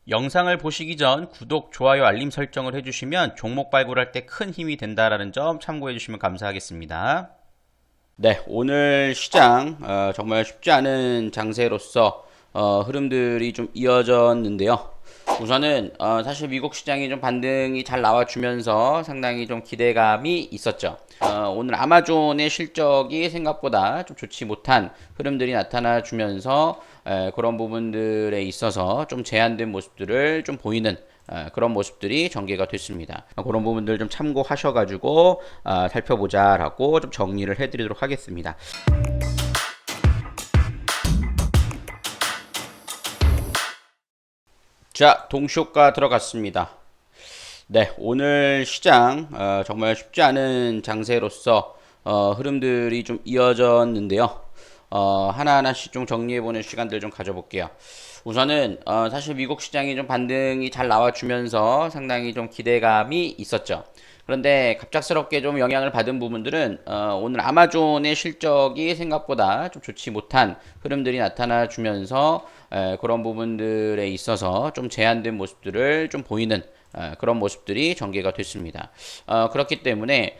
영상을 보시기 전 구독, 좋아요, 알림 설정을 해주시면 종목 발굴할 때 큰 힘이 된다는 점 참고해 주시면 감사하겠습니다. 네, 오늘 시장 정말 쉽지 않은 장세로서 흐름들이 좀 이어졌는데요. 우선은 사실 미국 시장이 좀 반등이 잘 나와주면서 상당히 좀 기대감이 있었죠. 오늘 아마존의 실적이 생각보다 좀 좋지 못한 흐름들이 나타나주면서 그런 부분들에 있어서 좀 제한된 모습들을 좀 보이는 그런 모습들이 전개가 됐습니다. 그런 부분들 좀 참고하셔가지고 살펴보자라고 좀 정리를 해드리도록 하겠습니다. 자, 동시효과 들어갔습니다. 네, 오늘 시장 정말 쉽지 않은 장세로서 흐름들이 좀 이어졌는데요. 하나하나씩 좀 정리해보는 시간들 좀 가져볼게요. 우선은 사실 미국 시장이 좀 반등이 잘 나와주면서 상당히 좀 기대감이 있었죠. 그런데 갑작스럽게 좀 영향을 받은 부분들은 오늘 아마존의 실적이 생각보다 좀 좋지 못한 흐름들이 나타나주면서 그런 부분들에 있어서 좀 제한된 모습들을 좀 보이는 그런 모습들이 전개가 됐습니다. 그렇기 때문에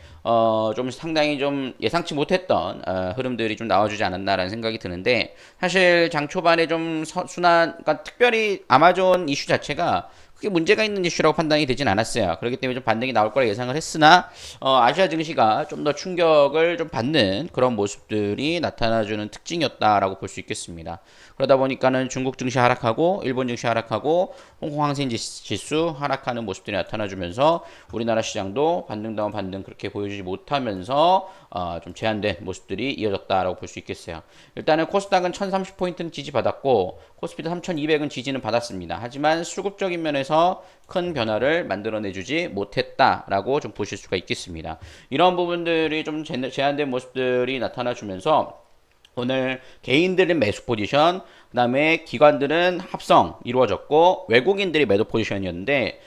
좀 상당히 좀 예상치 못했던 흐름들이 좀 나와주지 않았나라는 생각이 드는데, 사실 장 초반에 좀 그러니까 특별히 아마존 이슈 자체가 크게 문제가 있는 이슈라고 판단이 되진 않았어요. 그렇기 때문에 좀 반등이 나올 거라 예상을 했으나 아시아 증시가 좀 더 충격을 좀 받는 그런 모습들이 나타나주는 특징이었다라고 볼 수 있겠습니다. 그러다 보니까는 중국 증시 하락하고 일본 증시 하락하고 홍콩 항생 지수 하락하는 모습들이 나타나주면서 우리나라 시장도 반등다운 반등 그렇게 보여주지 못하면서 좀 제한된 모습들이 이어졌다라고 볼 수 있겠어요. 일단은 코스닥은 1030포인트는 지지받았고 코스피도 3200은 지지는 받았습니다. 하지만 수급적인 면에서 큰 변화를 만들어내주지 못했다라고 좀 보실 수가 있겠습니다. 이런 부분들이 좀 제한된 모습들이 나타나주면서 오늘 개인들은 매수 포지션, 그 다음에 기관들은 합성 이루어졌고 외국인들이 매도 포지션이었는데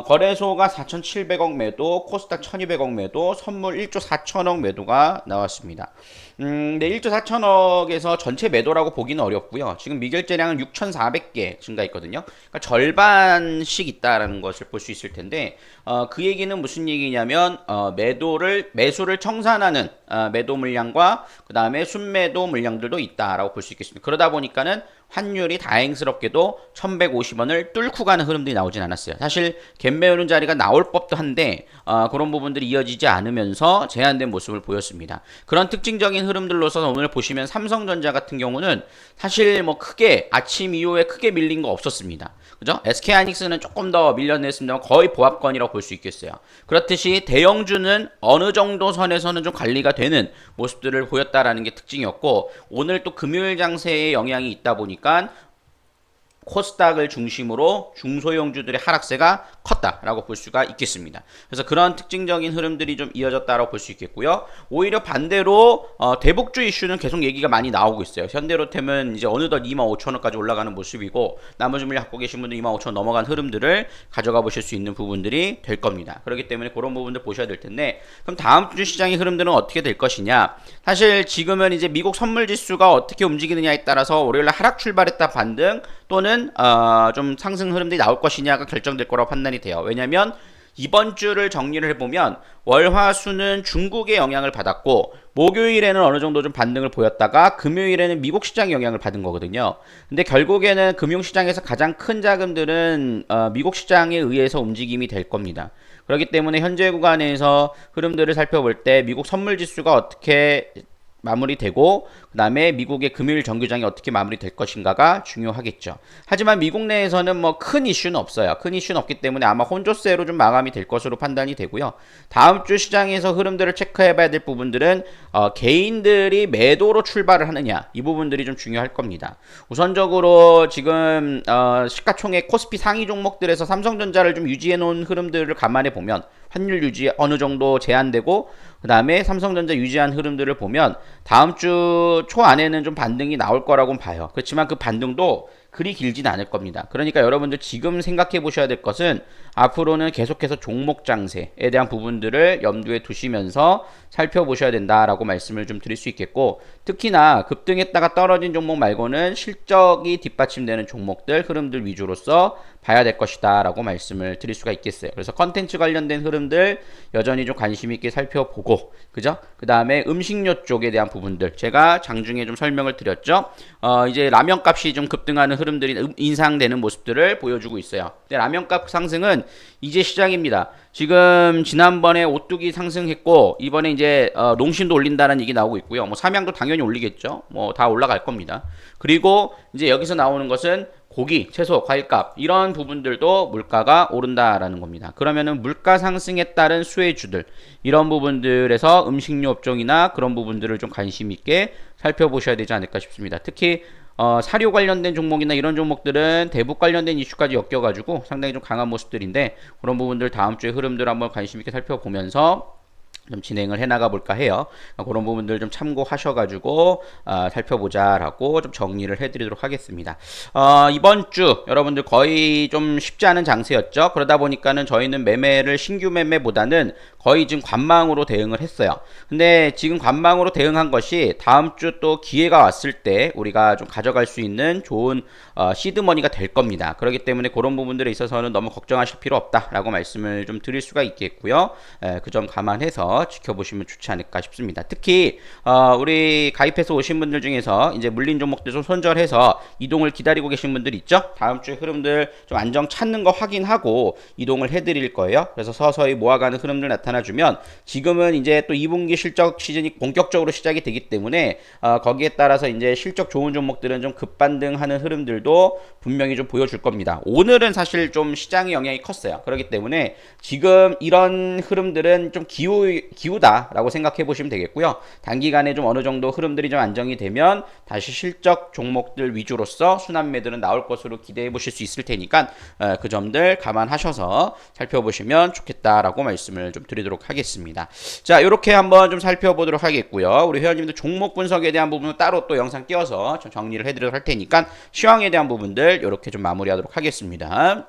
거래소가 4,700억 매도, 코스닥 1,200억 매도, 선물 1조 4천억 매도가 나왔습니다. 네, 1조 4천억에서 전체 매도라고 보기는 어렵고요. 지금 미결제량은 6,400개 증가했거든요. 그러니까 절반씩 있다라는 것을 볼 수 있을 텐데 그 얘기는 무슨 얘기냐면 매수를 청산하는 매도 물량과 그 다음에 순매도 물량들도 있다라고 볼 수 있겠습니다. 그러다 보니까는 환율이 다행스럽게도 1150원을 뚫고 가는 흐름들이 나오진 않았어요. 사실 갭 메우는 자리가 나올 법도 한데 그런 부분들이 이어지지 않으면서 제한된 모습을 보였습니다. 그런 특징적인 흐름들로서 오늘 보시면 삼성전자 같은 경우는 사실 뭐 크게 아침 이후에 크게 밀린 거 없었습니다. 그죠? SK하이닉스는 조금 더 밀려냈습니다만 거의 보합권이라고 볼 수 있겠어요. 그렇듯이 대형주는 어느 정도 선에서는 좀 관리가 되는 모습들을 보였다라는 게 특징이었고, 오늘 또 금요일 장세에 영향이 있다 보니까 코스닥을 중심으로 중소형주들의 하락세가 컸다라고 볼 수가 있겠습니다. 그래서 그런 특징적인 흐름들이 좀 이어졌다라고 볼 수 있겠고요. 오히려 반대로 대북주 이슈는 계속 얘기가 많이 나오고 있어요. 현대로템은 이제 어느덧 25,000원까지 올라가는 모습이고 나머지 물량 갖고 계신 분들 25,000원 넘어간 흐름들을 가져가 보실 수 있는 부분들이 될 겁니다. 그렇기 때문에 그런 부분들 보셔야 될 텐데, 그럼 다음 주 시장의 흐름들은 어떻게 될 것이냐? 사실 지금은 이제 미국 선물 지수가 어떻게 움직이느냐에 따라서 월요일날 하락 출발했다 반등 또는 좀 상승 흐름들이 나올 것이냐가 결정될 거라고 판단이 돼요. 왜냐하면 이번 주를 정리를 해보면 월화수는 중국의 영향을 받았고 목요일에는 어느 정도 좀 반등을 보였다가 금요일에는 미국 시장의 영향을 받은 거거든요. 근데 결국에는 금융시장에서 가장 큰 자금들은 미국 시장에 의해서 움직임이 될 겁니다. 그렇기 때문에 현재 구간에서 흐름들을 살펴볼 때 미국 선물 지수가 어떻게 마무리되고 그 다음에 미국의 금요일 정규장이 어떻게 마무리될 것인가가 중요하겠죠. 하지만 미국 내에서는 뭐 큰 이슈는 없어요. 큰 이슈는 없기 때문에 아마 혼조세로 좀 마감이 될 것으로 판단이 되고요. 다음 주 시장에서 흐름들을 체크해봐야 될 부분들은 개인들이 매도로 출발을 하느냐, 이 부분들이 좀 중요할 겁니다. 우선적으로 지금 시가총액 코스피 상위 종목들에서 삼성전자를 좀 유지해 놓은 흐름들을 감안해 보면 환율 유지 어느 정도 제한되고 그 다음에 삼성전자 유지한 흐름들을 보면 다음 주 초 안에는 좀 반등이 나올 거라고 봐요. 그렇지만 그 반등도 그리 길진 않을 겁니다. 그러니까 여러분들 지금 생각해 보셔야 될 것은 앞으로는 계속해서 종목 장세에 대한 부분들을 염두에 두시면서 살펴보셔야 된다라고 말씀을 좀 드릴 수 있겠고, 특히나 급등했다가 떨어진 종목 말고는 실적이 뒷받침되는 종목들, 흐름들 위주로서 봐야 될 것이다 라고 말씀을 드릴 수가 있겠어요. 그래서 컨텐츠 관련된 흐름들 여전히 좀 관심 있게 살펴보고, 그죠? 그 다음에 음식료 쪽에 대한 부분들 제가 장중에 좀 설명을 드렸죠. 이제 라면 값이 좀 급등하는 흐름들이 인상되는 모습들을 보여주고 있어요. 근데 라면 값 상승은 이제 시작입니다. 지금 지난번에 오뚜기 상승했고, 이번에 이제 농심도 올린다는 얘기 나오고 있고요. 뭐 삼양도 당연히 올리겠죠. 뭐 다 올라갈 겁니다. 그리고 이제 여기서 나오는 것은 고기, 채소, 과일값 이런 부분들도 물가가 오른다라는 겁니다. 그러면은 물가 상승에 따른 수혜주들, 이런 부분들에서 음식료 업종이나 그런 부분들을 좀 관심 있게 살펴보셔야 되지 않을까 싶습니다. 특히 사료 관련된 종목이나 이런 종목들은 대북 관련된 이슈까지 엮여가지고 상당히 좀 강한 모습들인데, 그런 부분들 다음 주에 흐름들 한번 관심 있게 살펴보면서 좀 진행을 해나가 볼까 해요. 그런 부분들 좀 참고하셔가지고 살펴보자라고 좀 정리를 해드리도록 하겠습니다. 이번 주 여러분들 거의 좀 쉽지 않은 장세였죠. 그러다 보니까는 저희는 매매를 신규 매매보다는 거의 지금 관망으로 대응을 했어요. 근데 지금 관망으로 대응한 것이 다음 주 또 기회가 왔을 때 우리가 좀 가져갈 수 있는 좋은 시드머니가 될 겁니다. 그렇기 때문에 그런 부분들에 있어서는 너무 걱정하실 필요 없다라고 말씀을 좀 드릴 수가 있겠고요. 그 점 감안해서 지켜보시면 좋지 않을까 싶습니다. 특히 우리 가입해서 오신 분들 중에서 이제 물린 종목들 좀 손절해서 이동을 기다리고 계신 분들 있죠. 다음 주에 흐름들 좀 안정 찾는 거 확인하고 이동을 해드릴 거예요. 그래서 서서히 모아가는 흐름들 나타나주면, 지금은 이제 또 2분기 실적 시즌이 본격적으로 시작이 되기 때문에 거기에 따라서 이제 실적 좋은 종목들은 좀 급반등하는 흐름들도 분명히 좀 보여줄 겁니다. 오늘은 사실 좀 시장의 영향이 컸어요. 그렇기 때문에 지금 이런 흐름들은 좀 기우다라고 생각해 보시면 되겠고요. 단기간에 좀 어느 정도 흐름들이 좀 안정이 되면 다시 실적 종목들 위주로서 순환 매들은 나올 것으로 기대해 보실 수 있을 테니까 그 점들 감안하셔서 살펴보시면 좋겠다라고 말씀을 좀 드리도록 하겠습니다. 자, 이렇게 한번 좀 살펴보도록 하겠고요. 우리 회원님들 종목 분석에 대한 부분은 따로 또 영상 띄워서 좀 정리를 해드리도록 할 테니까 시황에 대한 부분들 이렇게 좀 마무리하도록 하겠습니다.